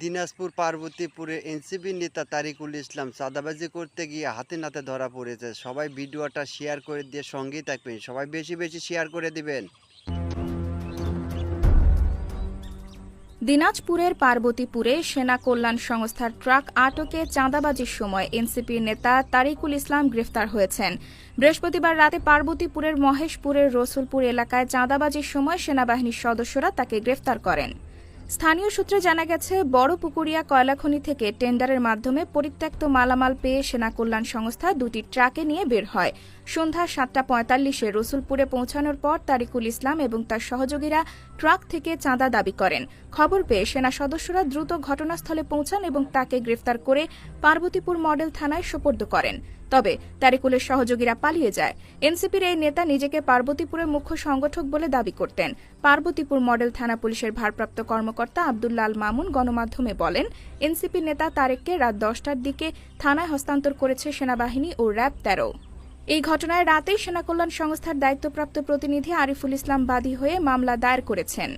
Dinajpur পার্বতীপুরে NCP নেতা তারিকুল ইসলাম চাঁদাবাজি করতে গিয়ে হাতে নাতে ধরা পড়েছে। সবাই ভিডিওটা শেয়ার করে দিয়ে সঙ্গেই থাকবেন, সবাই বেশি বেশি শেয়ার করে দিবেন। দিনাজপুরের পার্বতীপুরে সেনা কল্যাণ সংস্থার ট্রাক আটকে চাঁদাবাজির সময় এনসিপির নেতা তারিকুল ইসলাম গ্রেফতার হয়েছেন। বৃহস্পতিবার রাতে পার্বতীপুরের মহেশপুরের রসুলপুর এলাকায় চাঁদাবাজির সময় সেনাবাহিনীর সদস্যরা তাকে গ্রেফতার করেন। স্থানীয় সূত্রে জানা গেছে, বড় পুকুরিয়া কয়লাখনি থেকে টেন্ডারের মাধ্যমে পরিত্যক্ত মালামাল পেয়ে সেনা কল্যাণ সংস্থা দুটি ট্রাকে নিয়ে বের হয়। সন্ধ্যা ৭:৪৫-এ রসুলপুরে পৌঁছানোর পর তারিকুল ইসলাম এবং তার সহযোগীরা ট্রাক থেকে চাঁদা দাবি করেন। খবর পেয়ে সেনা সদস্যরা দ্রুত ঘটনাস্থলে পৌঁছান এবং তাকে গ্রেফতার করে পার্বতীপুর মডেল থানায় সোপর্দ করেন। তবে তারিকুলের সহযোগীরা পালিয়ে যায়। এনসিপির এই নেতা নিজেকে পার্বতীপুরের মুখ্য সংগঠক বলে দাবি করতেন। পার্বতীপুর মডেল থানা পুলিশের ভারপ্রাপ্ত কর্মকর্তা আব্দুল্লাল মামুন গণমাধ্যমে বলেন, এনসিপি নেতা তারেককে রাত ১০টার দিকে থানায় হস্তান্তর করেছে সেনাবাহিনী ও র্যাব ১৩। এই ঘটনায় রাতেই সেনা কল্যাণ সংস্থার দায়িত্বপ্রাপ্ত প্রতিনিধি আরিফুল ইসলাম বাদী হয়ে মামলা দায়ের করেছেন।